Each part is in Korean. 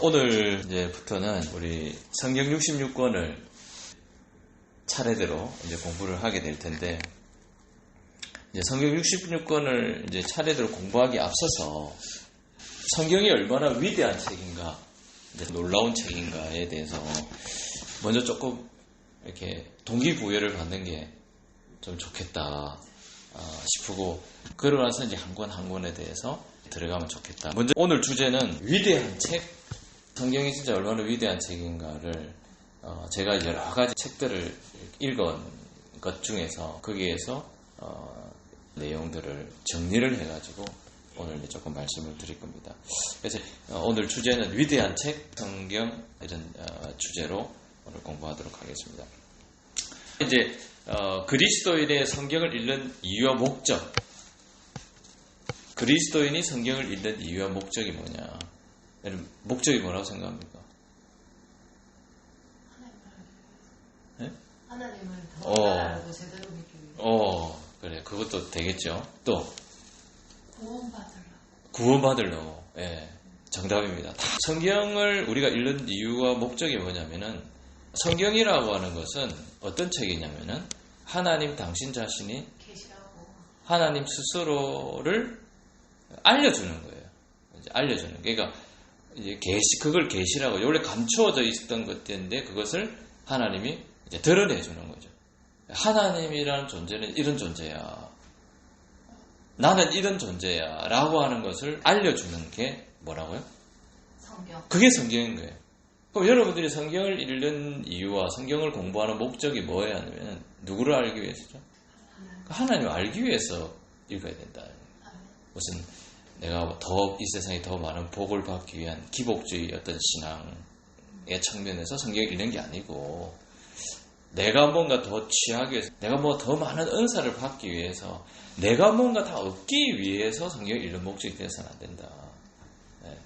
오늘 이제부터는 우리 성경 66권을 차례대로 이제 공부를 하게 될 텐데, 이제 성경 66권을 이제 차례대로 공부하기 앞서서 성경이 얼마나 위대한 책인가, 이제 놀라운 책인가에 대해서 먼저 조금 이렇게 동기부여를 받는 게 좀 좋겠다 싶고, 그러고 나서 이제 한 권 한 권에 대해서 들어가면 좋겠다. 먼저 오늘 주제는 위대한 책, 성경이 진짜 얼마나 위대한 책인가를 제가 이제 여러 가지 책들을 읽은 것 중에서 거기에서 내용들을 정리를 해가지고 오늘 이제 조금 말씀을 드릴 겁니다. 그래서 오늘 주제는 위대한 책, 성경 이런 주제로 오늘 공부하도록 하겠습니다. 이제 그리스도인의 성경을 읽는 이유와 목적, 그리스도인이 성경을 읽는 이유와 목적이 뭐냐? 목적이 뭐라고 생각합니까? 네? 하나님을 더 알고 제대로 믿기 위해. 그래, 그것도 되겠죠. 또 구원받으려고. 예, 정답입니다. 성경을 우리가 읽는 이유와 목적이 뭐냐면은, 성경이라고 하는 것은 어떤 책이냐면은 하나님 당신 자신이 계시라고. 하나님 스스로를 알려주는 거예요. 이제 알려주는. 그러니까 이제 그걸 계시라고, 원래 감추어져 있었던 것인데 그것을 하나님이 이제 드러내주는 거죠. 하나님이라는 존재는 이런 존재야, 나는 이런 존재야 라고 하는 것을 알려주는 게 뭐라고요? 성경. 그게 성경인 거예요. 그럼 여러분들이 성경을 읽는 이유와 성경을 공부하는 목적이 뭐예요? 하면 누구를 알기 위해서죠? 하나님을 알기 위해서 읽어야 된다. 무슨 내가 이 세상에 더 많은 복을 받기 위한 기복주의 어떤 신앙의 측면에서 성경을 읽는 게 아니고, 내가 뭔가 더 취하기 위해서, 내가 뭐 더 많은 은사를 받기 위해서, 내가 뭔가 다 얻기 위해서 성경을 읽는 목적이 되어서는 안 된다. 네.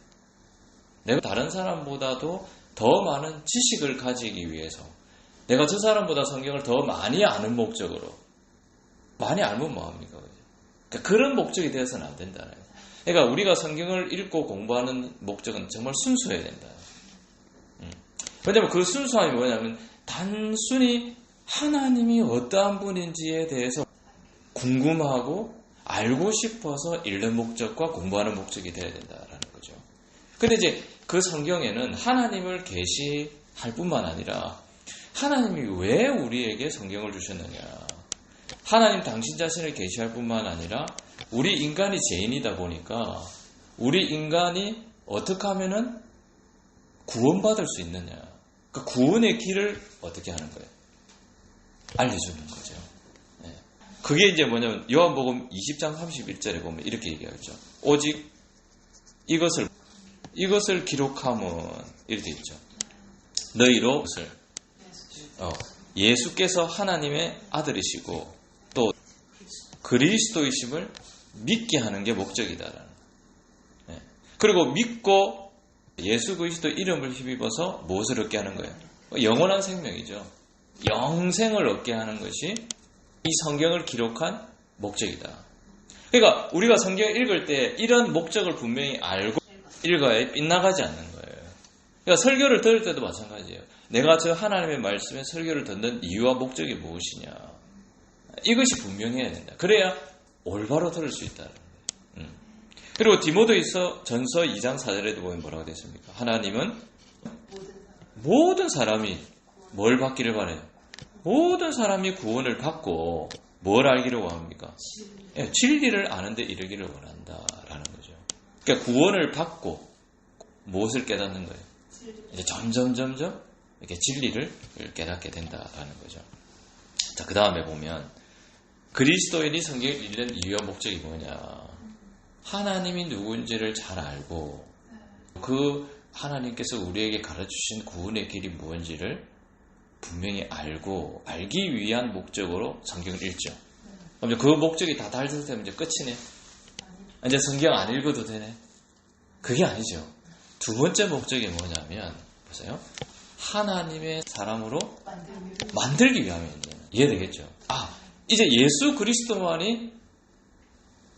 내가 다른 사람보다도 더 많은 지식을 가지기 위해서, 내가 저 사람보다 성경을 더 많이 아는 목적으로, 많이 알면 뭐합니까? 그러니까 그런 목적이 되어서는 안 된다. 그러니까 우리가 성경을 읽고 공부하는 목적은 정말 순수해야 된다. 왜냐하면 그 순수함이 뭐냐면, 단순히 하나님이 어떠한 분인지에 대해서 궁금하고 알고 싶어서 읽는 목적과 공부하는 목적이 되어야 된다라는 거죠. 근데 이제 그 성경에는 하나님을 계시할 뿐만 아니라 하나님이 왜 우리에게 성경을 주셨느냐, 하나님 당신 자신을 계시할 뿐만 아니라 우리 인간이 죄인이다 보니까 우리 인간이 어떻게 하면은 구원받을 수 있느냐, 그 구원의 길을 어떻게 하는 거예요? 알려주는 거죠. 네. 그게 이제 뭐냐면 요한복음 20장 31절에 보면 이렇게 얘기하죠. 오직 이것을 기록하면 이렇게 있죠. 너희로 예수께서 하나님의 아들이시고 또 그리스도이심을 믿게 하는 게 목적이다라는. 네. 그리고 믿고 예수 그리스도 이름을 힘입어서 무엇을 얻게 하는 거예요? 영원한 생명이죠. 영생을 얻게 하는 것이 이 성경을 기록한 목적이다. 그러니까 우리가 성경을 읽을 때 이런 목적을 분명히 알고 읽어야 빗나가지 않는 거예요. 그러니까 설교를 들을 때도 마찬가지예요. 내가 저 하나님의 말씀에 설교를 듣는 이유와 목적이 무엇이냐, 이것이 분명해야 된다. 그래야 올바로 들을 수 있다는 거예요. 그리고 디모데후서 전서 2장 4절에도 보면 뭐라고 되어 있습니까? 하나님은 모든 사람이 뭘 받기를 바래요? 모든 사람이 구원을 받고 뭘 알기를 원합니까? 진리를 아는 데 이르기를 원한다라는 거죠. 그러니까 구원을 받고 무엇을 깨닫는 거예요? 이제 점점 이렇게 진리를 깨닫게 된다라는 거죠. 자, 그 다음에 보면 그리스도인이 성경을 읽는 이유와 목적이 뭐냐? 하나님이 누군지를 잘 알고 그 하나님께서 우리에게 가르치신 구원의 길이 무엇인지를 분명히 알기 위한 목적으로 성경을 읽죠. 그럼 그 목적이 다 달성되면 이제 끝이네. 이제 성경 안 읽어도 되네. 그게 아니죠. 두 번째 목적이 뭐냐면, 보세요. 하나님의 사람으로 만들기 위함입니다. 이해되겠죠? 이제 예수 그리스도만이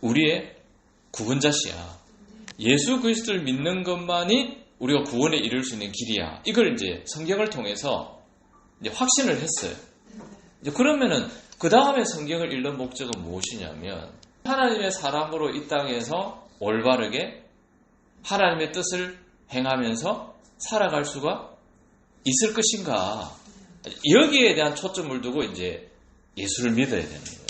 우리의 구원자시야. 예수 그리스도를 믿는 것만이 우리가 구원에 이룰 수 있는 길이야. 이걸 이제 성경을 통해서 이제 확신을 했어요. 이제 그러면은 그 다음에 성경을 읽는 목적은 무엇이냐면 하나님의 사람으로 이 땅에서 올바르게 하나님의 뜻을 행하면서 살아갈 수가 있을 것인가. 여기에 대한 초점을 두고 이제 예수를 믿어야 되는 거예요.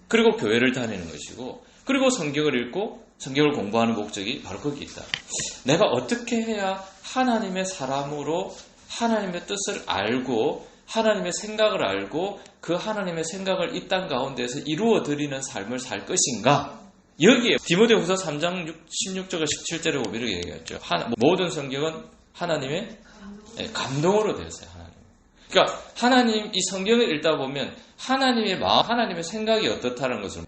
그리고 교회를 다니는 것이고, 그리고 성경을 읽고 성경을 공부하는 목적이 바로 거기 있다. 내가 어떻게 해야 하나님의 사람으로 하나님의 뜻을 알고 하나님의 생각을 알고 그 하나님의 생각을 이 땅 가운데서 이루어 드리는 삶을 살 것인가? 여기에 디모데후서 3장 16절과 17절에 보면 이렇게 얘기했죠. 모든 성경은 하나님의 감동으로 되었어요. 하나님. 그러니까 하나님 이 성경을 읽다 보면 하나님의 마음, 하나님의 생각이 어떻다는 것을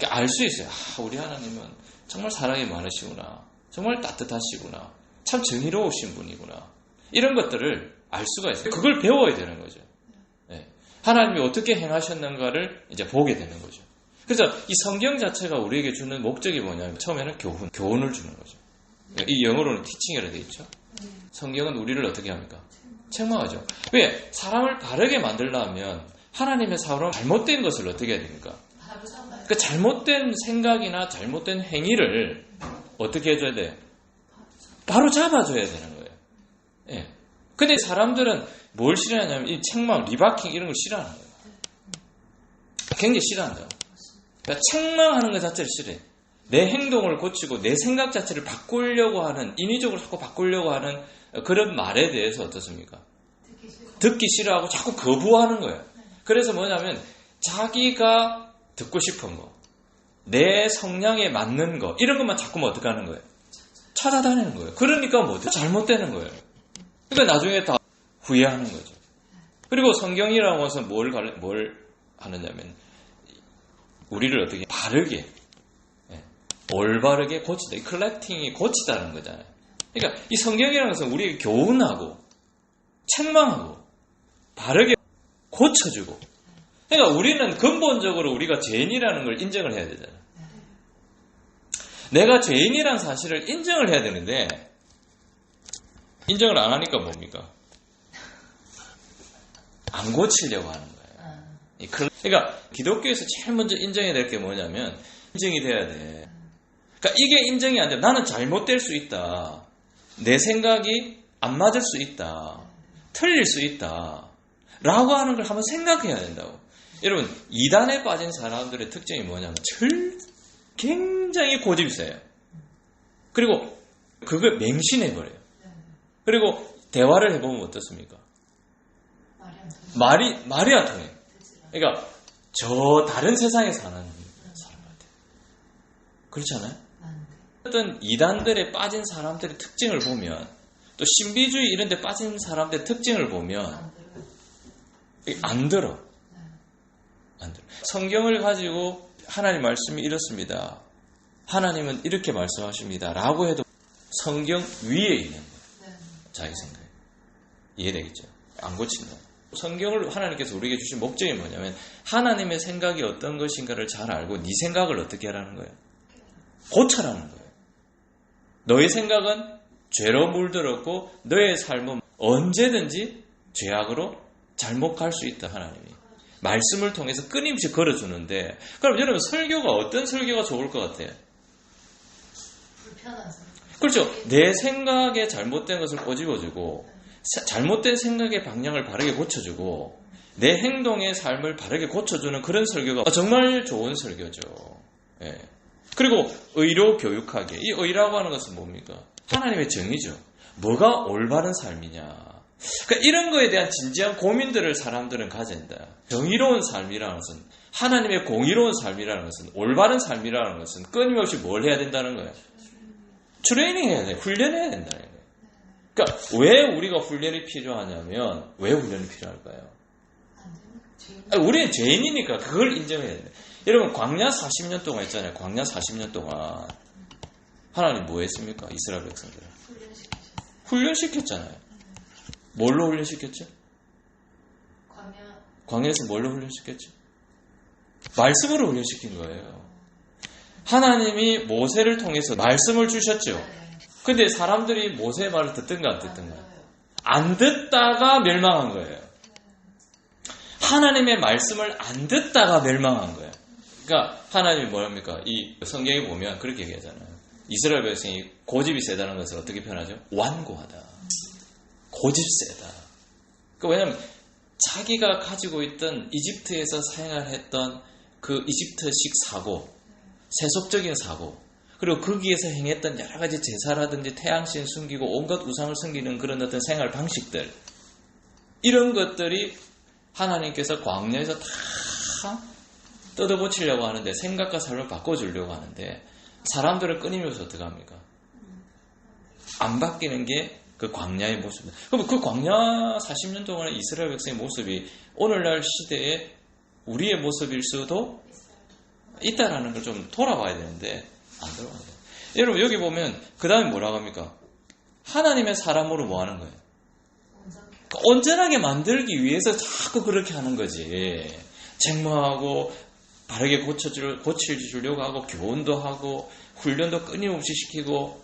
알 수 있어요. 우리 하나님은 정말 사랑이 많으시구나. 정말 따뜻하시구나. 참 정의로우신 분이구나. 이런 것들을 알 수가 있어요. 그걸 배워야 되는 거죠. 네. 하나님이 어떻게 행하셨는가를 이제 보게 되는 거죠. 그래서 이 성경 자체가 우리에게 주는 목적이 뭐냐면 처음에는 교훈을 주는 거죠. 이 영어로는 티칭이라고 되어 있죠. 성경은 우리를 어떻게 합니까? 책망하죠. 왜? 사람을 바르게 만들려면 하나님의 사람은 잘못된 것을 어떻게 해야 됩니까? 그 잘못된 생각이나 잘못된 행위를 어떻게 해줘야 돼요? 바로 잡아줘야 되는 거예요. 예. 근데 사람들은 뭘 싫어하냐면 이 책망, 리바킹 이런 걸 싫어하는 거예요. 굉장히 싫어한다. 그러니까 책망하는 것 자체를 싫어해. 내 행동을 고치고 내 생각 자체를 바꾸려고 하는, 인위적으로 자꾸 바꾸려고 하는 그런 말에 대해서 어떻습니까? 듣기 싫어하고 자꾸 거부하는 거예요. 그래서 뭐냐면 자기가 듣고 싶은 거, 내 성향에 맞는 거, 이런 것만 자꾸만 어떻게 하는 거예요? 찾아다니는 거예요. 그러니까 뭐 잘못되는 거예요. 그러니까 나중에 다 후회하는 거죠. 그리고 성경이라고 해서 뭘 하느냐면 우리를 어떻게 바르게, 올바르게 고치다. 이 컬렉팅이 고치다는 거잖아요. 그러니까 이 성경이라는 것은 우리에게 교훈하고 책망하고 바르게 고쳐주고. 그러니까 우리는 근본적으로 우리가 죄인이라는 걸 인정을 해야 되잖아요. 내가 죄인이라는 사실을 인정을 해야 되는데 인정을 안 하니까 뭡니까? 안 고치려고 하는 거예요. 그러니까 기독교에서 제일 먼저 인정해야 될 게 뭐냐면 인정이 돼야 돼. 그러니까 이게 인정이 안 되면 나는 잘못될 수 있다. 내 생각이 안 맞을 수 있다. 틀릴 수 있다. 라고 하는 걸 한번 생각해야 된다고. 여러분, 이단에 빠진 사람들의 특징이 뭐냐면 굉장히 고집이 세요. 그리고 그걸 맹신해버려요. 그리고 대화를 해보면 어떻습니까? 말이 안 통해요. 그러니까 저 다른 세상에 사는 사람 같아요. 그렇지 않아요? 어떤 이단들에 빠진 사람들의 특징을 보면, 또 신비주의 이런 데 빠진 사람들의 특징을 보면 안 들어. 성경을 가지고 하나님 말씀이 이렇습니다. 하나님은 이렇게 말씀하십니다. 라고 해도 성경 위에 있는 거예요. 자기 생각. 이해되겠죠? 안 고친다. 성경을 하나님께서 우리에게 주신 목적이 뭐냐면 하나님의 생각이 어떤 것인가를 잘 알고 네 생각을 어떻게 하라는 거예요? 고쳐라는 거예요. 너의 생각은 죄로 물들었고 너의 삶은 언제든지 죄악으로 잘못 갈 수 있다. 하나님이 말씀을 통해서 끊임없이 걸어주는데, 그럼 여러분 설교가 어떤 설교가 좋을 것 같아요? 불편한 설교. 그렇죠. 내 생각에 잘못된 것을 꼬집어주고 잘못된 생각의 방향을 바르게 고쳐주고 내 행동의 삶을 바르게 고쳐주는 그런 설교가 정말 좋은 설교죠. 예. 그리고 의로 교육하게. 이 의라고 하는 것은 뭡니까? 하나님의 정의죠. 뭐가 올바른 삶이냐. 그러니까 이런 거에 대한 진지한 고민들을 사람들은 가진다. 정의로운 삶이라는 것은, 하나님의 공의로운 삶이라는 것은, 올바른 삶이라는 것은 끊임없이 뭘 해야 된다는 거예요? 트레이닝 해야 돼. 훈련해야 된다는 거예요. 그러니까 왜 우리가 훈련이 필요하냐면, 왜 훈련이 필요할까요? 우리는 죄인이니까 그걸 인정해야 돼. 여러분, 광야 40년 동안 있잖아요. 광야 40년 동안 하나님 뭐 했습니까? 이스라엘 백성들 훈련시켰잖아요. 뭘로 훈련시켰죠? 광야에서 뭘로 훈련시켰죠? 말씀으로 훈련시킨 거예요. 하나님이 모세를 통해서 말씀을 주셨죠. 근데 사람들이 모세의 말을 듣든가 안 듣든가. 안 듣다가 멸망한 거예요. 하나님의 말씀을 안 듣다가 멸망한 거예요. 그러니까 하나님이 뭐랍니까? 이 성경에 보면 그렇게 얘기하잖아요. 이스라엘 백성이 고집이 세다는 것을 어떻게 표현하죠? 완고하다. 고집 세다. 그러니까 왜냐하면 자기가 가지고 있던 이집트에서 사용했던 그 이집트식 사고, 세속적인 사고, 그리고 거기에서 행했던 여러 가지 제사라든지 태양신 숨기고 온갖 우상을 숨기는 그런 어떤 생활 방식들, 이런 것들이 하나님께서 광야에서 다 뜯어고치려고 하는데, 생각과 삶을 바꿔주려고 하는데, 사람들을 끊이면서 어떻게 합니까? 안 바뀌는 게 그 광야의 모습입니다. 그럼 그 광야 40년 동안의 이스라엘 백성의 모습이 오늘날 시대에 우리의 모습일 수도 있다라는 걸 좀 돌아봐야 되는데 안 돌아봐요. 여러분 여기 보면 그 다음에 뭐라고 합니까? 하나님의 사람으로 뭐 하는 거예요? 온전하게 만들기 위해서 자꾸 그렇게 하는 거지. 책망하고 바르게 고쳐주려고 하고 교훈도 하고 훈련도 끊임없이 시키고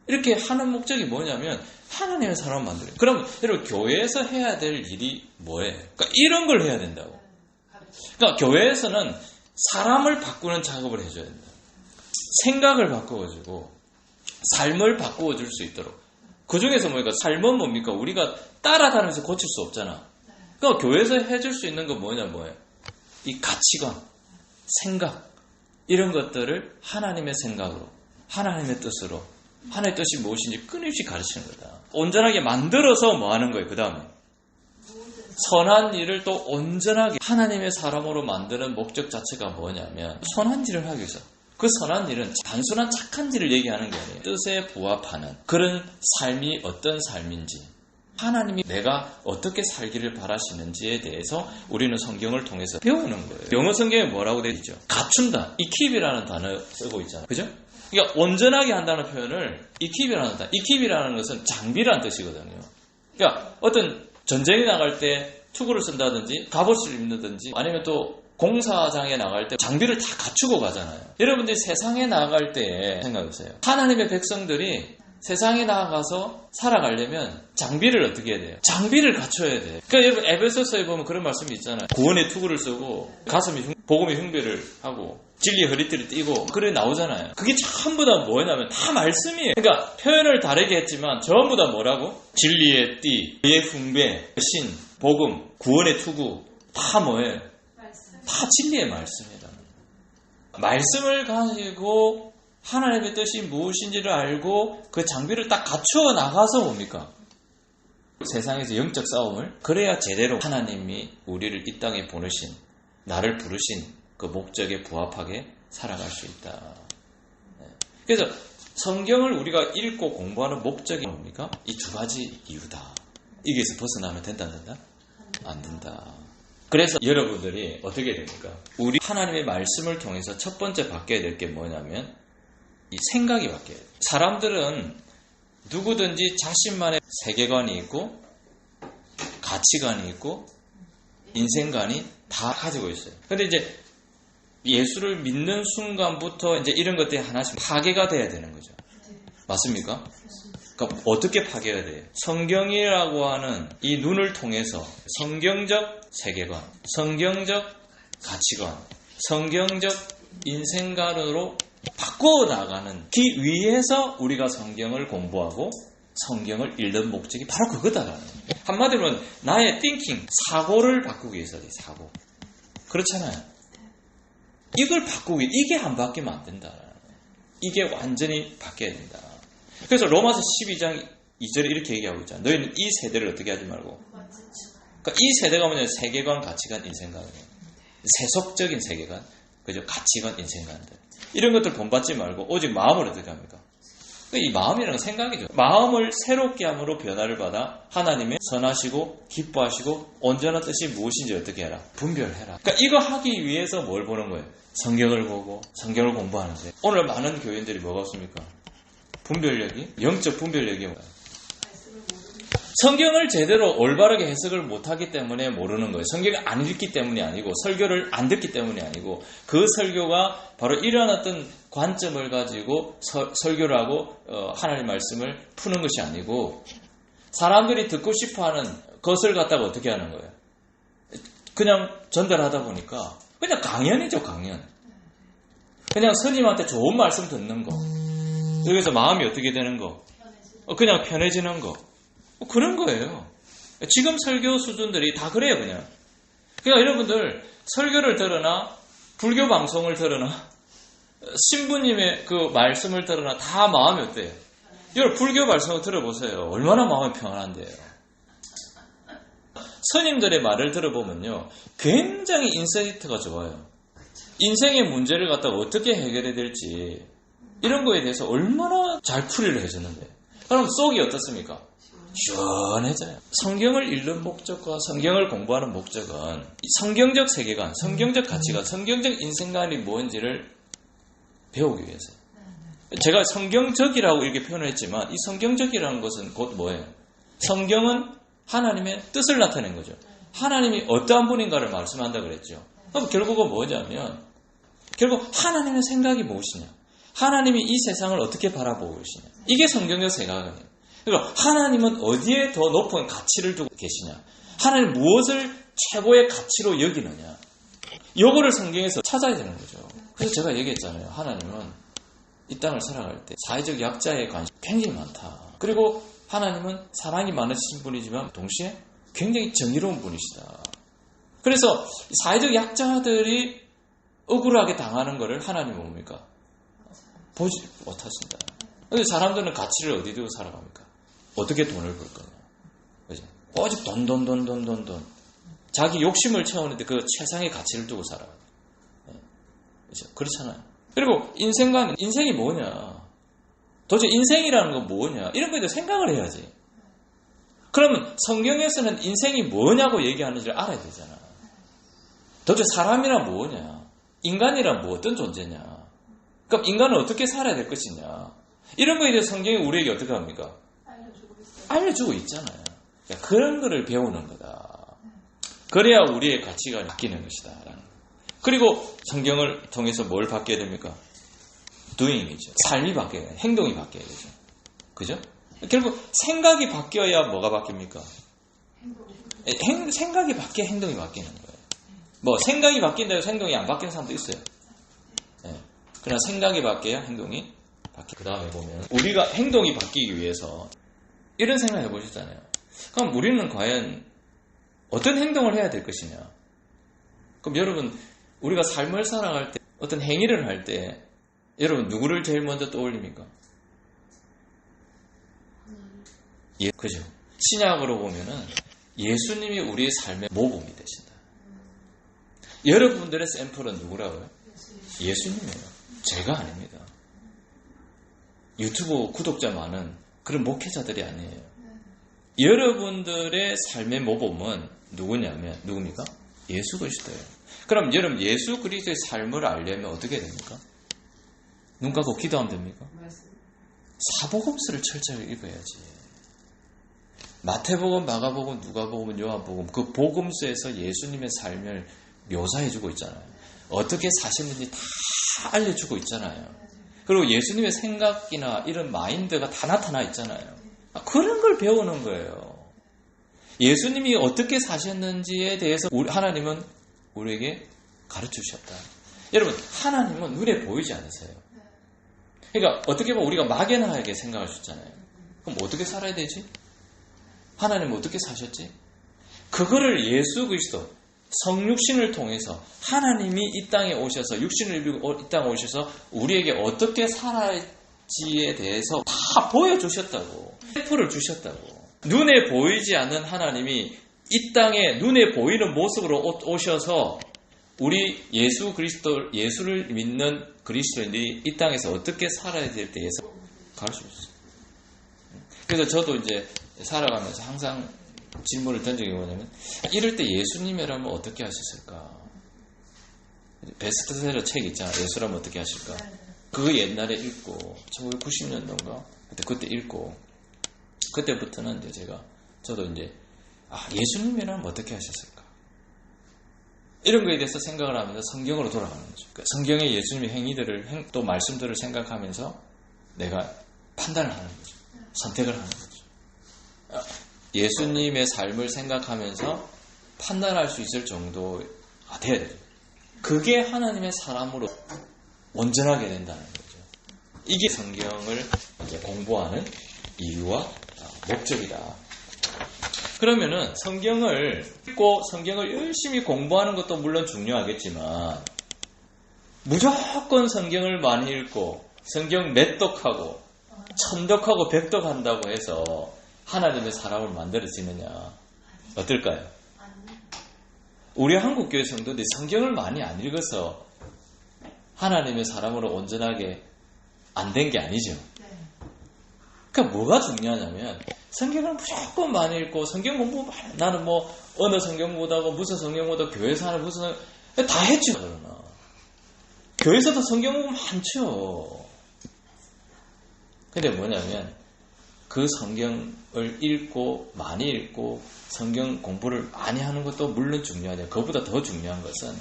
이렇게 하는 목적이 뭐냐면 하나님의 사람을 만들어요. 그럼 여러분 교회에서 해야 될 일이 뭐예요? 그러니까 이런 걸 해야 된다고. 그러니까 교회에서는 사람을 바꾸는 작업을 해줘야 된다. 생각을 바꾸어주고 삶을 바꾸어줄 수 있도록. 그 중에서 뭡니까? 삶은 뭡니까? 우리가 따라다니면서 고칠 수 없잖아. 그러니까 교회에서 해줄 수 있는 건 뭐예요? 이 가치관, 생각 이런 것들을 하나님의 생각으로, 하나님의 뜻으로, 하나님의 뜻이 무엇인지 끊임없이 가르치는 거다. 온전하게 만들어서 뭐 하는 거예요? 그 다음에 선한 일을 또 온전하게 하나님의 사람으로 만드는 목적 자체가 뭐냐면 선한 일을 하기 위해서. 그 선한 일은 단순한 착한 일을 얘기하는 게 아니에요. 뜻에 부합하는 그런 삶이 어떤 삶인지, 하나님이 내가 어떻게 살기를 바라시는지에 대해서 우리는 성경을 통해서 배우는 거예요. 영어 성경에 뭐라고 되어 있죠? 갖춘다. equip이라는 단어 쓰고 있잖아요. 그죠? 그러니까 온전하게 한다는 표현을 equip이라는 단어. equip이라는 것은 장비라는 뜻이거든요. 그러니까 어떤 전쟁에 나갈 때 투구를 쓴다든지 갑옷을 입는다든지 아니면 또 공사장에 나갈 때 장비를 다 갖추고 가잖아요. 여러분들이 세상에 나갈 때 생각해보세요. 하나님의 백성들이 세상에 나가서 살아가려면 장비를 어떻게 해야 돼요? 장비를 갖춰야 돼요. 그러니까 여러분 에베소서에 보면 그런 말씀이 있잖아요. 구원의 투구를 쓰고 가슴이 복음의 흉배를 하고 진리의 허리띠를 띠고 그래 나오잖아요. 그게 전부 다 뭐냐면 다 말씀이에요. 그러니까 표현을 다르게 했지만 전부 다 뭐라고? 진리의 띠, 의 흉배, 신, 복음, 구원의 투구 다 뭐예요? 다 진리의 말씀이다. 말씀을 가지고 하나님의 뜻이 무엇인지를 알고 그 장비를 딱 갖추어 나가서 뭡니까? 세상에서 영적 싸움을 그래야 제대로 하나님이 우리를 이 땅에 보내신 나를 부르신 그 목적에 부합하게 살아갈 수 있다. 그래서 성경을 우리가 읽고 공부하는 목적이 뭡니까? 이 두 가지 이유다. 여기에서 벗어나면 된다 안 된다? 안 된다. 그래서 여러분들이 어떻게 됩니까? 우리 하나님의 말씀을 통해서 첫 번째 바뀌어야 될 게 뭐냐면 이 생각이 바뀌어야 돼요. 사람들은 누구든지 자신만의 세계관이 있고 가치관이 있고 인생관이 다 가지고 있어요. 근데 이제 예수를 믿는 순간부터 이제 이런 것들이 하나씩 파괴가 돼야 되는 거죠. 맞습니까? 그러니까 어떻게 파괴가 돼요? 성경이라고 하는 이 눈을 통해서 성경적 세계관, 성경적 가치관, 성경적 인생관으로 바꿔나가는 그 위해서 우리가 성경을 공부하고 성경을 읽는 목적이 바로 그거다라는 거예요. 한마디로는 나의 thinking, 사고를 바꾸기 위해서 사고. 그렇잖아요. 이걸 바꾸기, 이게 안 바뀌면 안 된다. 이게 완전히 바뀌어야 된다. 그래서 로마서 12장 2절에 이렇게 얘기하고 있잖아요. 너희는 이 세대를 어떻게 하지 말고. 그러니까 이 세대가 뭐냐? 세계관, 가치관, 인생관이에요. 세속적인 세계관, 그죠? 가치관, 인생관들. 이런 것들 본받지 말고 오직 마음을 어떻게 합니까? 이 마음이라는 생각이죠. 마음을 새롭게 함으로 변화를 받아 하나님의 선하시고 기뻐하시고 온전한 뜻이 무엇인지 어떻게 해라? 분별해라. 그러니까 이거 하기 위해서 뭘 보는 거예요? 성경을 보고 성경을 공부하는데 오늘 많은 교인들이 뭐가 없습니까? 분별력이, 영적 분별력이 뭐예요? 성경을 제대로 올바르게 해석을 못하기 때문에 모르는 거예요. 성경을 안 읽기 때문이 아니고 설교를 안 듣기 때문이 아니고 그 설교가 바로 이러한 어떤 관점을 가지고 설교를 하고 하나님의 말씀을 푸는 것이 아니고 사람들이 듣고 싶어하는 것을 갖다가 어떻게 하는 거예요? 그냥 전달하다 보니까 그냥 강연이죠, 강연. 그냥 스님한테 좋은 말씀 듣는 거. 여기서 마음이 어떻게 되는 거? 그냥 편해지는 거. 그런 거예요. 지금 설교 수준들이 다 그래요, 그냥. 그러니까 여러분들 설교를 들으나 불교 방송을 들으나 신부님의 그 말씀을 들으나 다 마음이 어때요? 여러분 불교 말씀을 들어보세요. 얼마나 마음이 평안한데요. 스님들의 말을 들어보면요, 굉장히 인사이트가 좋아요. 인생의 문제를 갖다가 어떻게 해결해야 될지 이런 거에 대해서 얼마나 잘 풀이를 해주는데, 그럼 속이 어떻습니까? 시원해져요. 성경을 읽는 목적과 성경을 공부하는 목적은 성경적 세계관, 성경적 가치관, 성경적 인생관이 뭔지를 배우기 위해서요. 제가 성경적이라고 이렇게 표현을 했지만 이 성경적이라는 것은 곧 뭐예요? 성경은 하나님의 뜻을 나타낸 거죠. 하나님이 어떠한 분인가를 말씀한다 그랬죠. 그럼 결국은 뭐냐면 결국 하나님의 생각이 무엇이냐, 하나님이 이 세상을 어떻게 바라보고 계시냐, 이게 성경적 세계관이에요. 그러니까 하나님은 어디에 더 높은 가치를 두고 계시냐, 하나님 무엇을 최고의 가치로 여기느냐, 요거를 성경에서 찾아야 되는 거죠. 그래서 제가 얘기했잖아요. 하나님은 이 땅을 살아갈 때 사회적 약자에 관심이 굉장히 많다. 그리고 하나님은 사랑이 많으신 분이지만 동시에 굉장히 정의로운 분이시다. 그래서 사회적 약자들이 억울하게 당하는 것을 하나님은 뭡니까? 보지 못하신다. 근데 사람들은 가치를 어디 두고 살아갑니까? 어떻게 돈을 벌 거냐. 그죠? 오직 돈. 자기 욕심을 채우는데 그 최상의 가치를 두고 살아가요. 그죠? 그렇잖아요. 그리고 인생이 뭐냐? 도대체 인생이라는 건 뭐냐? 이런 거에 대해 생각을 해야지. 그러면 성경에서는 인생이 뭐냐고 얘기하는지를 알아야 되잖아. 도대체 사람이란 뭐냐? 인간이란 뭐 어떤 존재냐? 그럼 인간은 어떻게 살아야 될 것이냐? 이런 거에 대해서 성경이 우리에게 어떻게 합니까? 알려주고 있잖아요. 그러니까 그런 거를 배우는 거다. 그래야 우리의 가치가 바뀌는 것이다. 그리고 성경을 통해서 뭘 바뀌어야 됩니까? doing이죠. 삶이 바뀌어야 돼요. 행동이 바뀌어야 되죠. 그죠? 결국 생각이 바뀌어야 뭐가 바뀝니까? 생각이 바뀌어야 행동이 바뀌는 거예요. 뭐 생각이 바뀐다고 해서 행동이 안 바뀌는 사람도 있어요. 네. 그러나 생각이 바뀌어야 행동이 바뀌어요. 그 다음에 보면 우리가 행동이 바뀌기 위해서 이런 생각을 해보셨잖아요. 그럼 우리는 과연 어떤 행동을 해야 될 것이냐? 그럼 여러분 우리가 삶을 살아갈 때 어떤 행위를 할 때 여러분 누구를 제일 먼저 떠올립니까? 그죠? 신약으로 보면은 예수님이 우리의 삶의 모범이 되신다. 여러분들의 샘플은 누구라고요? 예수님이에요. 제가 아닙니다. 유튜브 구독자 많은 그런 목회자들이 아니에요. 여러분들의 삶의 모범은 누굽니까? 예수 그리스도예요. 그럼 여러분 예수 그리스도의 삶을 알려면 어떻게 됩니까? 눈 감고 기도하면 됩니까? 사복음서를 철저히 읽어야지. 마태복음, 마가복음, 누가복음, 요한복음 그 복음서에서 예수님의 삶을 묘사해주고 있잖아요. 어떻게 사셨는지 다 알려주고 있잖아요. 그리고 예수님의 생각이나 이런 마인드가 다 나타나 있잖아요. 그런 걸 배우는 거예요. 예수님이 어떻게 사셨는지에 대해서 하나님은 우리에게 가르쳐주셨다. 여러분 하나님은 눈에 보이지 않으세요. 그러니까 어떻게 보면 우리가 막연하게 생각할 수 있잖아요. 그럼 어떻게 살아야 되지? 하나님은 어떻게 사셨지? 그거를 예수 그리스도 성육신을 통해서 하나님이 이 땅에 오셔서 육신을 입고 이 땅에 오셔서 우리에게 어떻게 살아야지에 대해서 다 보여주셨다고. 샘플을 주셨다고. 눈에 보이지 않는 하나님이 이 땅에 눈에 보이는 모습으로 오셔서 우리 예수를 믿는 그리스도인들이 이 땅에서 어떻게 살아야 될 때에서 가르쳐줬어요. 그래서 저도 이제 살아가면서 항상 질문을 던진 게 뭐냐면 이럴 때 예수님이라면 어떻게 하셨을까? 베스트셀러 책 있잖아요. 예수라면 어떻게 하실까? 그거 옛날에 읽고 1990년도인가? 그때 읽고 그때부터는 이제 제가 저도 이제 예수님이라면 어떻게 하셨을까? 이런 거에 대해서 생각을 하면서 성경으로 돌아가는 거죠. 그러니까 성경의 예수님의 행위들을 또 말씀들을 생각하면서 내가 판단을 하는 거죠. 선택을 하는 거죠. 예수님의 삶을 생각하면서 판단할 수 있을 정도가 돼야 돼요. 그게 하나님의 사람으로 온전하게 된다는 거죠. 이게 성경을 이제 공부하는 이유와 목적이다. 그러면은 성경을 읽고 성경을 열심히 공부하는 것도 물론 중요하겠지만 무조건 성경을 많이 읽고 성경 몇 독하고 천독하고 백독한다고 해서 하나님의 사람을 만들어지느냐 어떨까요? 우리 한국교회 성도들이 성경을 많이 안 읽어서 하나님의 사람으로 온전하게 안 된 게 아니죠. 그러니까 뭐가 중요하냐면 성경을 무조건 많이 읽고 성경 공부 많이 나는 뭐 어느 성경보다고 무슨 성경보다 교회에서 하는 무슨 다 했지 그러나 교회에서도 성경 공부 많죠. 근데 뭐냐면 그 성경을 읽고 많이 읽고 성경 공부를 많이 하는 것도 물론 중요하죠. 그것보다 더 중요한 것은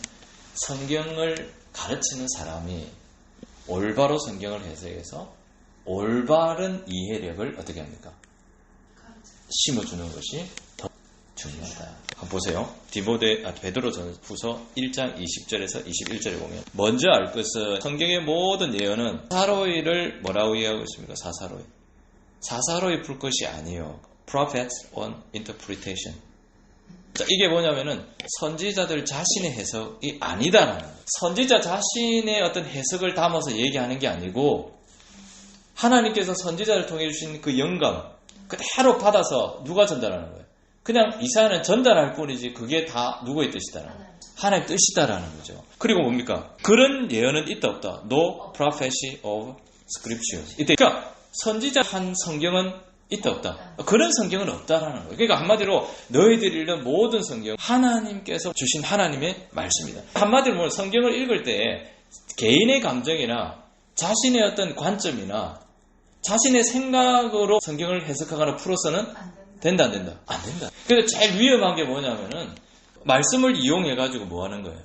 성경을 가르치는 사람이 올바로 성경을 해석해서 올바른 이해력을 어떻게 합니까? 심어주는 것이 더 중요하다. 한번 보세요. 베드로전후서 1장 20절에서 21절에 보면 먼저 알 것은 성경의 모든 예언은 사사로이를 뭐라고 이해하고 있습니까? 사사로이 풀 것이 아니에요. Prophets on interpretation. 자, 이게 뭐냐면은 선지자들 자신의 해석이 아니다라는 거예요. 선지자 자신의 어떤 해석을 담아서 얘기하는 게 아니고 하나님께서 선지자를 통해 주신 그 영감 그대로 받아서 누가 전달하는 거예요? 그냥 이사야는 전달할 뿐이지 그게 다 누구의 뜻이다라는 거예요. 하나님의 뜻이다라는 거죠. 그리고 뭡니까? 그런 예언은 있다 없다. No prophecy of scriptures. 이때 그러니까 선지자 한 성경은 있다 없다. 그런 성경은 없다라는 거예요. 그러니까 한마디로 너희들이 읽는 모든 성경 하나님께서 주신 하나님의 말씀이다. 한마디로 뭐 성경을 읽을 때 개인의 감정이나 자신의 어떤 관점이나 자신의 생각으로 성경을 해석하거나 풀어서는 된다 안 된다? 안 된다. 그래서 제일 위험한 게 뭐냐면은 말씀을 이용해가지고 뭐 하는 거예요?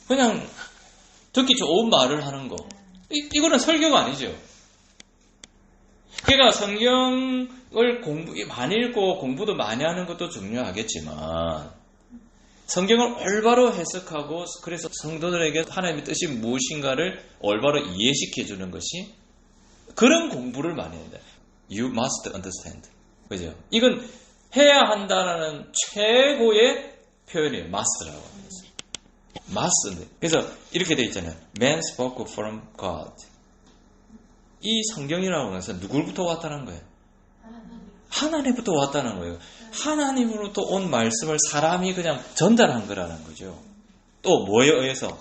그냥 듣기 좋은 말을 하는 거. 이거는 설교가 아니죠. 그러니까 성경을 많이 읽고 공부도 많이 하는 것도 중요하겠지만 성경을 올바로 해석하고 그래서 성도들에게 하나님의 뜻이 무엇인가를 올바로 이해시켜 주는 것이 그런 공부를 많이 해야 돼. You must understand. 그죠? 이건 해야 한다라는 최고의 표현이에요. must라고 하는 must. 그래서 이렇게 돼 있잖아요. Man spoke from God. 이 성경이라고 하는 것은 누구로부터 왔다는 거예요? 하나님부터 왔다는 거예요. 하나님으로부터 온 말씀을 사람이 그냥 전달한 거라는 거죠. 또 뭐에 의해서?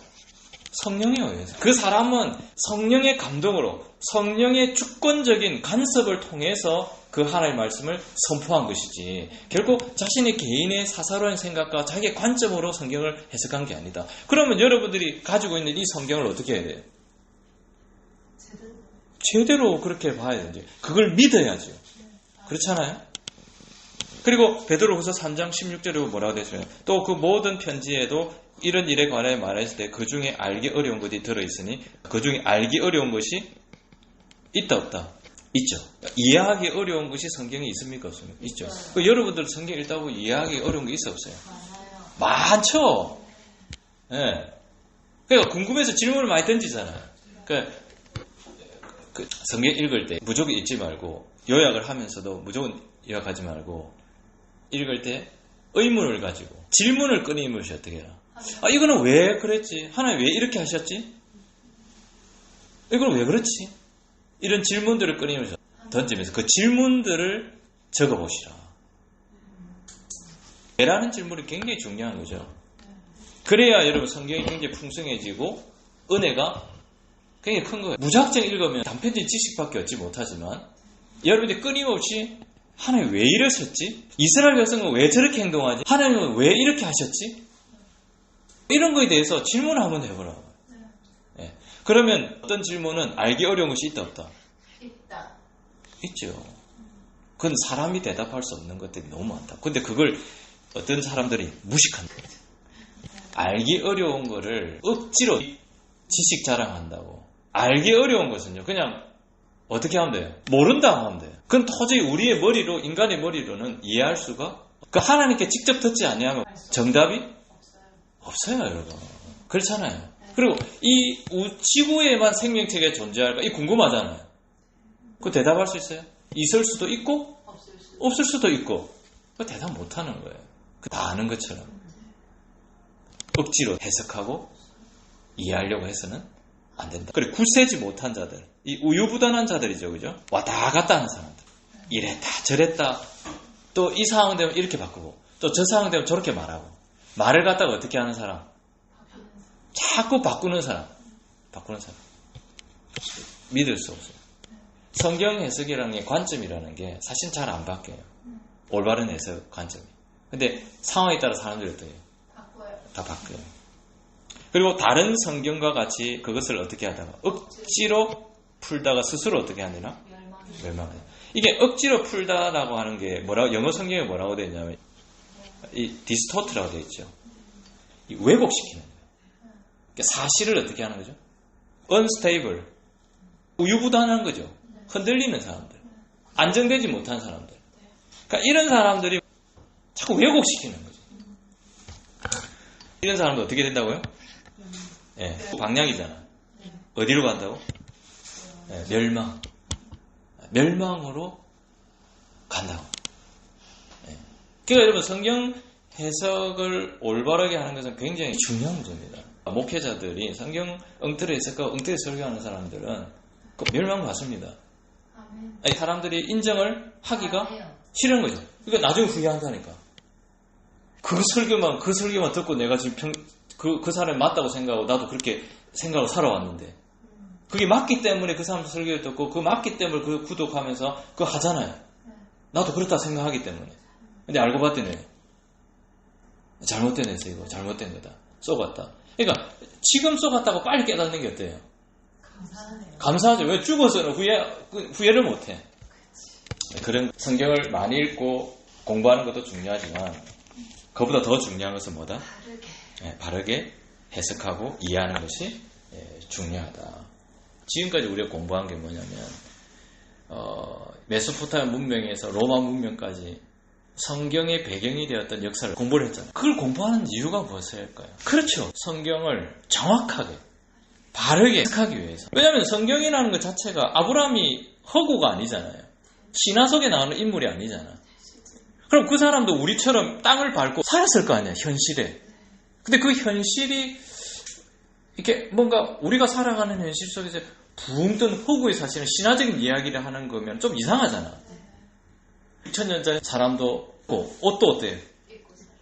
성령에 의해서. 그 사람은 성령의 감동으로 성령의 주권적인 간섭을 통해서 그 하나님의 말씀을 선포한 것이지 결국 자신의 개인의 사사로운 생각과 자기의 관점으로 성경을 해석한 게 아니다. 그러면 여러분들이 가지고 있는 이 성경을 어떻게 해야 돼요? 제대로 그렇게 봐야 되지. 그걸 믿어야죠. 그렇잖아요? 그리고 베드로후서 3장 16절에 뭐라고 되어있어요? 또 그 모든 편지에도 이런 일에 관하여 말했을 때 그 중에 알기 어려운 것이 들어있으니 그 중에 알기 어려운 것이 있다 없다? 있죠. 이해하기 어려운 것이 성경에 있습니까 없습니까? 있죠. 여러분들 성경 읽다고 이해하기 어려운 게 있어 없어요? 많죠. 예. 네. 그러니까 궁금해서 질문을 많이 던지잖아요. 그러니까 그 성경 읽을 때 무조건 읽지 말고 요약을 하면서도 무조건 요약하지 말고 읽을 때 의문을 가지고 질문을 끊임없이 어떻게 해라. 이거는 왜 그랬지? 하나님 왜 이렇게 하셨지? 이건 왜 그렇지? 이런 질문들을 끊임없이 던지면서 그 질문들을 적어보시라. 왜라는 질문이 굉장히 중요한 거죠. 그래야 여러분 성경이 굉장히 풍성해지고 은혜가 굉장히 큰 거예요. 무작정 읽으면 단편적인 지식밖에 얻지 못하지만 여러분들이 끊임없이 하나님 왜 이러셨지? 이스라엘 백성은 왜 저렇게 행동하지? 하나님은 왜 이렇게 하셨지? 이런 거에 대해서 질문을 한번 해보라고. 네. 그러면 어떤 질문은 알기 어려운 것이 있다 없다? 있다. 있죠. 그건 사람이 대답할 수 없는 것들이 너무 많다. 근데 그걸 어떤 사람들이 무식한다. 알기 어려운 거를 억지로 지식 자랑한다고. 알기 어려운 것은요, 그냥 어떻게 하면 돼요? 모른다고 하면 돼요. 그건 도저히 우리의 머리로, 인간의 머리로는 이해할 수가, 그 하나님께 직접 듣지 아니하면 정답이 없어요, 여러분. 그렇잖아요. 그리고 이 지구에만 생명체가 존재할까? 이 궁금하잖아요. 그 대답할 수 있어요? 있을 수도 있고, 없을 수도 있고. 그 대답 못 하는 거예요. 다 아는 것처럼. 억지로 해석하고 이해하려고 해서는 안 된다. 그리고 굳세지 못한 자들, 이 우유부단한 자들이죠, 그죠? 왔다 갔다 하는 사람들. 이랬다, 저랬다. 또 이 상황 되면 이렇게 바꾸고, 또 저 상황 되면 저렇게 말하고. 말을 갖다가 어떻게 하는 사람? 자꾸 바꾸는 사람. 믿을 수 없어요. 성경 해석이라는 게, 관점이라는 게 사실 잘 안 바뀌어요. 올바른 해석 관점이. 근데 상황에 따라 사람들이 어떻게 해요? 다 바뀌어요. 그리고 다른 성경과 같이 그것을 어떻게 하다가 억지로 풀다가 스스로 어떻게 하느냐? 멸망해요. 이게 억지로 풀다라고 하는 게 영어 성경에 뭐라고 되어 있냐면 이 디스토트라고 되어 있죠. 이 왜곡시키는 거예요. 그러니까 사실을 어떻게 하는 거죠? unstable, 우유부단한 거죠. 흔들리는 사람들, 안정되지 못한 사람들. 그러니까 이런 사람들이 자꾸 왜곡시키는 거죠. 이런 사람도 어떻게 된다고요? 예, 방향이잖아. 어디로 간다고? 예, 멸망으로 간다고. 예. 그러니까 여러분, 성경 해석을 올바르게 하는 것은 굉장히 중요한 문제입니다. 목회자들이 성경 엉터리 해석하고 엉터리 설교하는 사람들은 멸망 받습니다. 아니, 사람들이 인정을 하기가 싫은 거죠. 그러니까 나중에 후회한다니까. 그 설교만 듣고 내가 지금 그 사람이 맞다고 생각하고 나도 그렇게 생각하고 살아왔는데 그게 맞기 때문에 그 사람 설교를 듣고 그 맞기 때문에 그 구독하면서 그거 하잖아요. 나도 그렇다 생각하기 때문에. 근데 알고 봤더니 잘못된 해서 이거 잘못된 거다. 쏘갔다. 그러니까 지금 쏘갔다고 빨리 깨닫는 게 어때요? 감사하죠. 왜 죽어서는 후회를 못해. 그런 성경을 많이 읽고 공부하는 것도 중요하지만 그보다 더 중요한 것은 뭐다? 바르게 해석하고 이해하는 것이 중요하다. 지금까지 우리가 공부한 게 뭐냐면 메소포타미아 문명에서 로마 문명까지 성경의 배경이 되었던 역사를 공부를 했잖아요. 그걸 공부하는 이유가 무엇일까요? 그렇죠. 성경을 정확하게 바르게 해석하기 위해서. 왜냐하면 성경이라는 것 자체가 아브라함이 허구가 아니잖아요. 신화 속에 나오는 인물이 아니잖아. 그럼 그 사람도 우리처럼 땅을 밟고 살았을 거 아니야, 현실에. 근데 그 현실이 이렇게 뭔가 우리가 살아가는 현실 속에서 붕 뜬 허구의 사실은 신화적인 이야기를 하는 거면 좀 이상하잖아. 2000년 전 사람도 있고 옷도 어때요?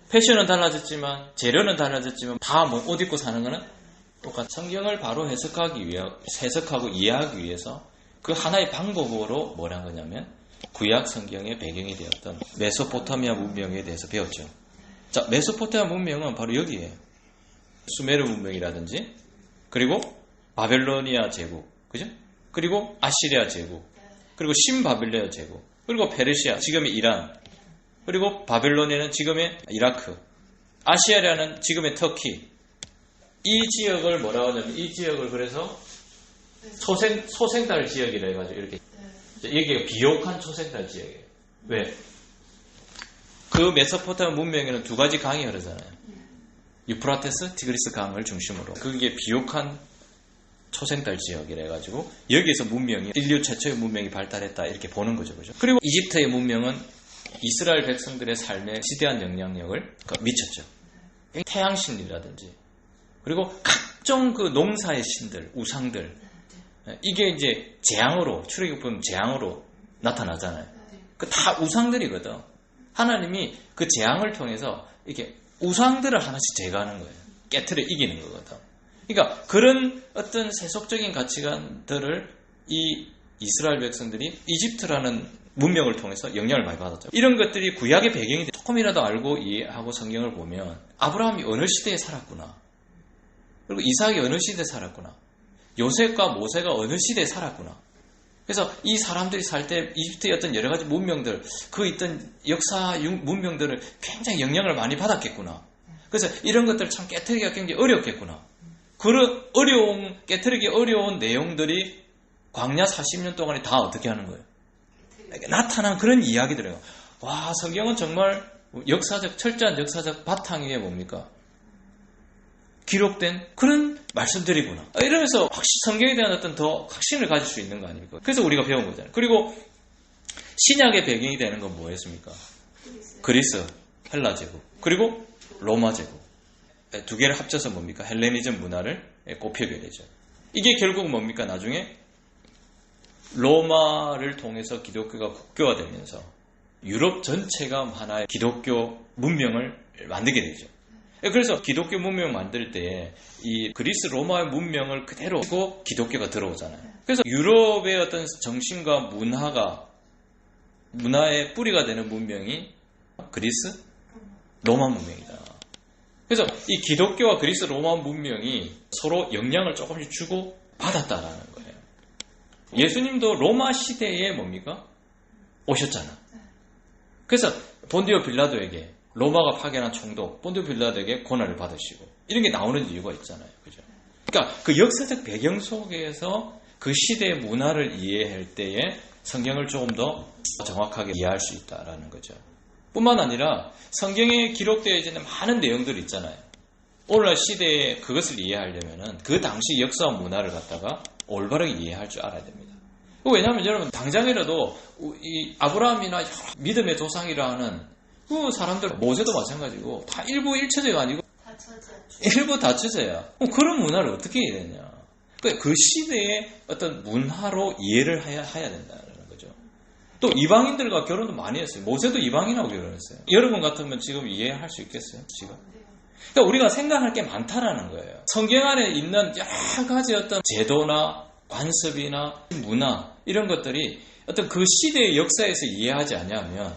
패션은 달라졌지만 재료는 달라졌지만 다 뭐 옷 입고 사는 거는 똑같아. 성경을 바로 해석하고 이해하기 위해서 그 하나의 방법으로 뭐란 거냐면 구약 성경의 배경이 되었던 메소포타미아 문명에 대해서 배웠죠. 자, 메소포타미아 문명은 바로 여기에요. 수메르 문명이라든지 그리고 바벨로니아 제국, 그죠? 그리고 아시리아 제국, 그리고 신바빌레아 제국, 그리고 페르시아, 지금의 이란, 그리고 바벨로니아는 지금의 이라크, 아시아리아는 지금의 터키. 이 지역을 뭐라고 하냐면 이 지역을 그래서 소생달 지역이라 해가지고 이렇게 여기가 비옥한 초생달 지역이에요. 왜? 그 메소포타미아 문명에는 두 가지 강이 흐르잖아요. 유프라테스, 티그리스 강을 중심으로. 그게 비옥한 초생달 지역이라 해가지고 여기에서 문명이 인류 최초의 문명이 발달했다 이렇게 보는 거죠. 그죠? 그리고 이집트의 문명은 이스라엘 백성들의 삶에 지대한 영향력을 미쳤죠. 태양신이라든지 그리고 각종 그 농사의 신들, 우상들 이게 이제 재앙으로 출애굽 보면 재앙으로 나타나잖아요. 그 다 우상들이거든. 하나님이 그 재앙을 통해서 이렇게 우상들을 하나씩 제거하는 거예요. 깨트려 이기는 거거든. 그러니까 그런 어떤 세속적인 가치관들을 이 이스라엘 백성들이 이집트라는 문명을 통해서 영향을 많이 받았죠. 이런 것들이 구약의 배경이 조금이라도 알고 이해하고 성경을 보면 아브라함이 어느 시대에 살았구나. 그리고 이삭이 어느 시대에 살았구나. 요셉과 모세가 어느 시대에 살았구나. 그래서 이 사람들이 살 때 이집트의 어떤 여러 가지 문명들, 그 있던 역사 문명들을 굉장히 영향을 많이 받았겠구나. 그래서 이런 것들을 참 깨트리기가 굉장히 어렵겠구나. 그런 깨트리기 어려운 내용들이 광야 40년 동안에 다 어떻게 하는 거예요? 나타난 그런 이야기들이에요. 와, 성경은 정말 철저한 역사적 바탕 위에 뭡니까? 기록된 그런 말씀들이구나. 이러면서 확실히 성경에 대한 어떤 더 확신을 가질 수 있는 거 아닙니까? 그래서 우리가 배운 거잖아요. 그리고 신약의 배경이 되는 건 뭐였습니까? 그리스, 헬라 제국, 그리고 로마 제국. 두 개를 합쳐서 뭡니까? 헬레니즘 문화를 꼽히게 되죠. 이게 결국 뭡니까? 나중에 로마를 통해서 기독교가 국교화되면서 유럽 전체가 하나의 기독교 문명을 만들게 되죠. 그래서 기독교 문명 만들 때 이 그리스 로마의 문명을 그대로 두고 기독교가 들어오잖아요. 그래서 유럽의 어떤 정신과 문화의 뿌리가 되는 문명이 그리스 로마 문명이다. 그래서 이 기독교와 그리스 로마 문명이 서로 영향을 조금씩 주고 받았다라는 거예요. 예수님도 로마 시대에 뭡니까? 오셨잖아. 그래서 본디오 빌라도에게 로마가 파견한 총독 본디오 빌라도에게 고난을 받으시고 이런 게 나오는 이유가 있잖아요. 그죠? 그러니까 그 역사적 배경 속에서 그 시대의 문화를 이해할 때에 성경을 조금 더 정확하게 이해할 수 있다라는 거죠. 뿐만 아니라 성경에 기록되어 있는 많은 내용들이 있잖아요. 오늘날 시대에 그것을 이해하려면 그 당시 역사와 문화를 갖다가 올바르게 이해할 줄 알아야 됩니다. 왜냐하면 여러분 당장이라도 이 아브라함이나 믿음의 조상이라 하는 그 사람들 모세도 마찬가지고 다 일부 일처제가 아니고 일부 다처제야. 그런 문화를 어떻게 이해했냐. 그 시대의 어떤 문화로 이해를 해야 된다는 거죠. 또 이방인들과 결혼도 많이 했어요. 모세도 이방인하고 결혼했어요. 여러분 같으면 지금 이해할 수 있겠어요? 지금? 그러니까 우리가 생각할 게 많다라는 거예요. 성경 안에 있는 여러 가지 어떤 제도나 관습이나 문화 이런 것들이 어떤 그 시대의 역사에서 이해하지 않냐면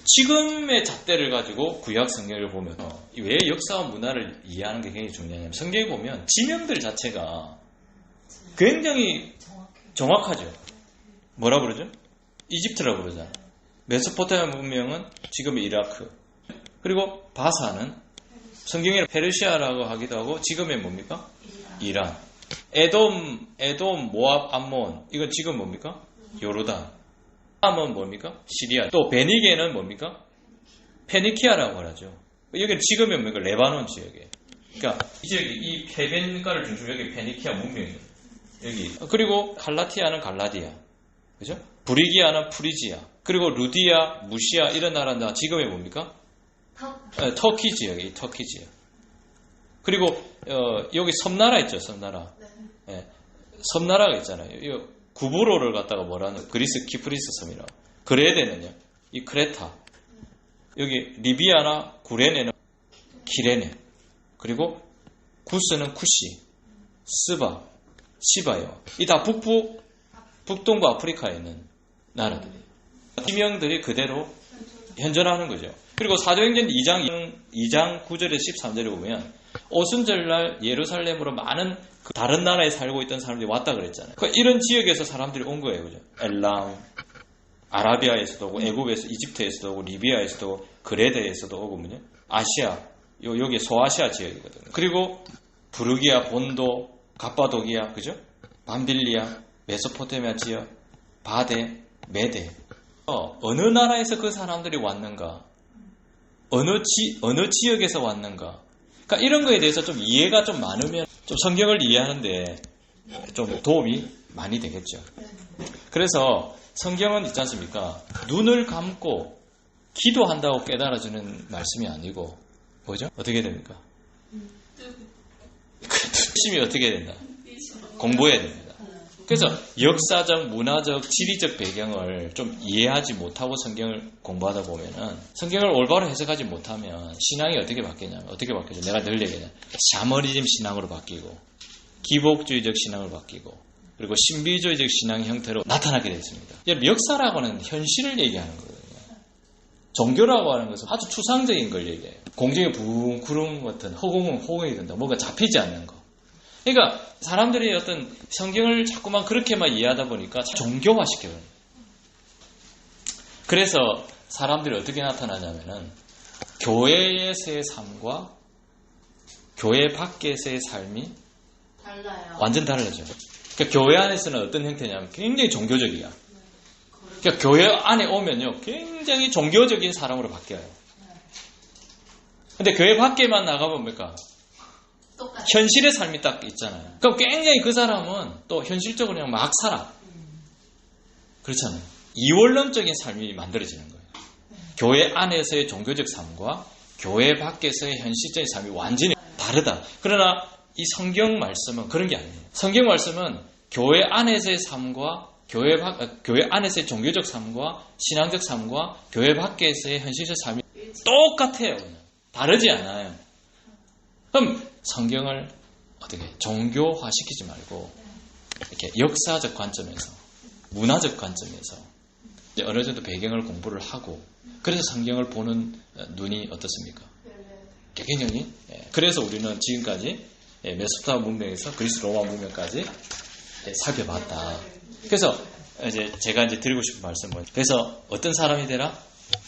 지금의 잣대를 가지고 구약 성경을 보면 왜 역사와 문화를 이해하는 게 굉장히 중요하냐면 성경에 보면 지명들 자체가 굉장히 정확하죠. 뭐라 그러죠? 이집트라고 그러잖아요. 메소포타미아 문명은 지금의 이라크, 그리고 바사는 성경에는 페르시아라고 하기도 하고 지금의 뭡니까? 이란. 에돔, 모압, 암몬 이건 지금 뭡니까? 요르단. 암은 뭡니까? 시리아. 또 베니게는 뭡니까? 페니키아라고 하죠. 여기는 지금의 뭡니까? 레바논 지역에. 그러니까 이 지역이 이 페벤가를 중심으로 여기 페니키아 문명이에요. 여기. 그리고 갈라티아는 갈라디아. 그죠? 브리기아는 프리지아. 그리고 루디아, 무시아 이런 나라는 다 지금의 뭡니까? 터키 지역이 터키 지역. 그리고 여기 섬나라 있죠, 섬나라. 네. 섬나라가 있잖아요. 이 구브로를 갖다가 뭐라는 그리스 키프리스 섬이라고. 그레데는요, 이 크레타. 여기 리비아나 구레네는 키레네. 그리고 구스는 쿠시, 스바, 시바요. 이 다 북동부 아프리카에 있는 나라들이에요. 지명들이 그대로 현존하는 거죠. 그리고 사도행전 2장 9절에서 13절에 보면 오순절날 예루살렘으로 많은 그 다른 나라에 살고 있던 사람들이 왔다 그랬잖아요. 이런 지역에서 사람들이 온 거예요. 그죠? 엘람, 아라비아에서도 오고, 애굽에서, 이집트에서도 오고, 리비아에서도 오고, 그레데에서도 오고, 아시아, 여기 소아시아 지역이거든요. 그리고 부르기아, 본도, 갑바도기아, 그죠? 밤빌리아, 메소포타미아 지역, 바데, 메데. 어느 나라에서 그 사람들이 왔는가? 어느 지역에서 왔는가? 그러니까 이런 거에 대해서 좀 이해가 좀 많으면 좀 성경을 이해하는데 좀 도움이 많이 되겠죠. 그래서 성경은 있지 않습니까? 눈을 감고 기도한다고 깨달아주는 말씀이 아니고 뭐죠? 어떻게 됩니까? 열심히 어떻게 된다? 공부해야 됩니다. 그래서 역사적, 문화적, 지리적 배경을 좀 이해하지 못하고 성경을 공부하다 보면은 성경을 올바로 해석하지 못하면 신앙이 어떻게 바뀌냐면 어떻게 바뀌죠? 내가 늘 얘기하잖아요. 샤머니즘 신앙으로 바뀌고 기복주의적 신앙으로 바뀌고 그리고 신비주의적 신앙 형태로 나타나게 됐습니다. 역사라고는 현실을 얘기하는 거거든요. 종교라고 하는 것은 아주 추상적인 걸 얘기해요. 공중에 붕 구름 같은 허공은 호응이 된다. 뭔가 잡히지 않는 거. 그러니까 사람들이 어떤 성경을 자꾸만 그렇게만 이해하다 보니까 종교화시켜요. 그래서 사람들이 어떻게 나타나냐면은 교회에서의 삶과 교회 밖에서의 삶이 달라요. 완전 달라져. 그러니까 교회 안에서는 어떤 형태냐면 굉장히 종교적이야. 그러니까 교회 안에 오면요 굉장히 종교적인 사람으로 바뀌어요. 근데 교회 밖에만 나가보면 뭡니까? 똑같아요. 현실의 삶이 딱 있잖아요. 그럼 굉장히 그 사람은 또 현실적으로 그냥 막 살아. 그렇잖아요. 이원론적인 삶이 만들어지는 거예요. 교회 안에서의 종교적 삶과 교회 밖에서의 현실적인 삶이 완전히 다르다. 그러나 이 성경 말씀은 그런 게 아니에요. 성경 말씀은 교회 안에서의 삶과 교회 안에서의 종교적 삶과 신앙적 삶과 교회 밖에서의 현실적 삶이 똑같아요. 다르지 않아요. 그럼 성경을 어떻게 종교화시키지 말고 이렇게 역사적 관점에서 문화적 관점에서 이제 어느 정도 배경을 공부를 하고 그래서 성경을 보는 눈이 어떻습니까? 굉장히 그래서 우리는 지금까지 메소포타미아 문명에서 그리스 로마 문명까지 살펴봤다. 그래서 이제 제가 이제 드리고 싶은 말씀은 그래서 어떤 사람이 되라?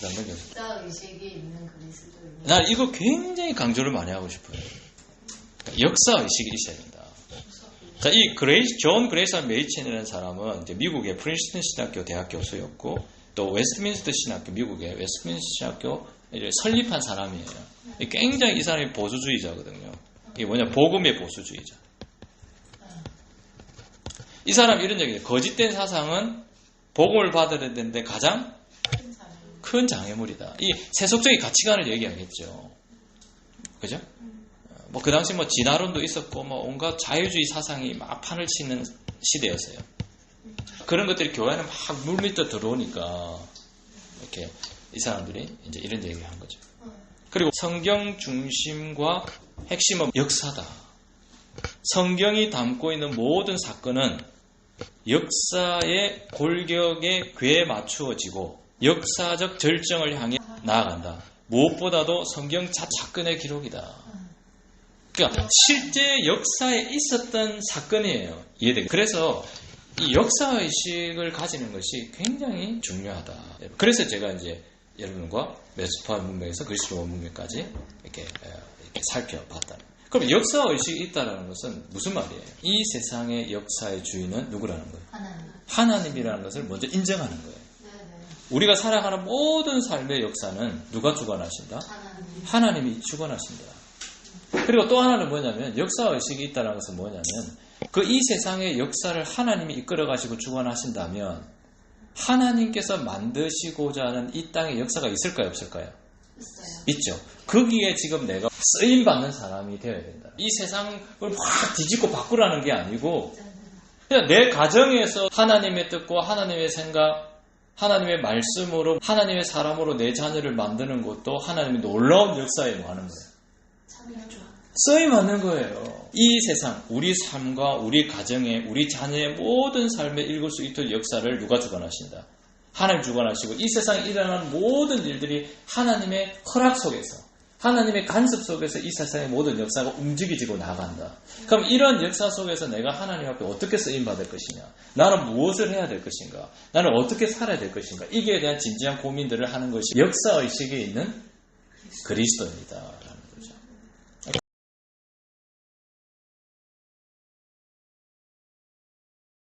역사 의식이 있는 그리스도인. 난 이거 굉장히 강조를 많이 하고 싶어요. 역사 의식이 있어야 된다. 자, 이 존 그레이스 메이첸이라는 사람은 이제 미국의 프린스턴 신학교 대학 교수였고 또 웨스트민스터 신학교 미국의 웨스트민스터 신학교 설립한 사람이에요. 굉장히 이 사람이 보수주의자거든요. 이게 뭐냐 복음의 보수주의자. 이 사람 이런 얘기예요. 거짓된 사상은 복음을 받아야 되는데 가장 큰 장애물이다. 이 세속적인 가치관을 얘기하겠죠. 그죠? 뭐 그 당시 뭐 진화론도 있었고 뭐 온갖 자유주의 사상이 막 판을 치는 시대였어요. 그런 것들이 교회 안에 막 물밀듯 들어오니까 이렇게 이 사람들이 이제 이런 얘기를 한 거죠. 그리고 성경 중심과 핵심은 역사다. 성경이 담고 있는 모든 사건은 역사의 골격에 궤에 맞추어지고 역사적 절정을 향해 나아간다. 무엇보다도 성경 자사건의 기록이다. 그러니까 실제 역사에 있었던 사건이에요. 이해되겠죠? 그래서 이 역사의식을 가지는 것이 굉장히 중요하다. 그래서 제가 이제 여러분과 메소포타미아 문명에서 그리스 로마 문명까지 이렇게 살펴봤다. 그럼 역사의식이 있다는 것은 무슨 말이에요? 이 세상의 역사의 주인은 누구라는 거예요? 하나님이라는 것을 먼저 인정하는 거예요. 우리가 살아가는 모든 삶의 역사는 누가 주관하신다? 하나님이 주관하신다. 그리고 또 하나는 뭐냐면 역사의식이 있다는 것은 뭐냐면 그 이 세상의 역사를 하나님이 이끌어가시고 주관하신다면 하나님께서 만드시고자 하는 이 땅의 역사가 있을까요? 없을까요? 있죠. 거기에 지금 내가 쓰임받는 사람이 되어야 된다. 이 세상을 확 뒤집고 바꾸라는 게 아니고 그냥 내 가정에서 하나님의 뜻과 하나님의 생각 하나님의 말씀으로 하나님의 사람으로 내 자녀를 만드는 것도 하나님의 놀라운 역사에 뭐 하는 거예요. 쓰임하는 거예요. 이 세상, 우리 삶과 우리 가정의, 우리 자녀의 모든 삶에 읽을 수 있도록 역사를 누가 주관하신다? 하나님 주관하시고 이 세상에 일어나는 모든 일들이 하나님의 허락 속에서 하나님의 간섭 속에서 이 세상의 모든 역사가 움직이지고 나간다. 그럼 이런 역사 속에서 내가 하나님 앞에 어떻게 쓰임받을 것이냐? 나는 무엇을 해야 될 것인가? 나는 어떻게 살아야 될 것인가? 이게 대한 진지한 고민들을 하는 것이 역사의식에 있는 그리스도입니다.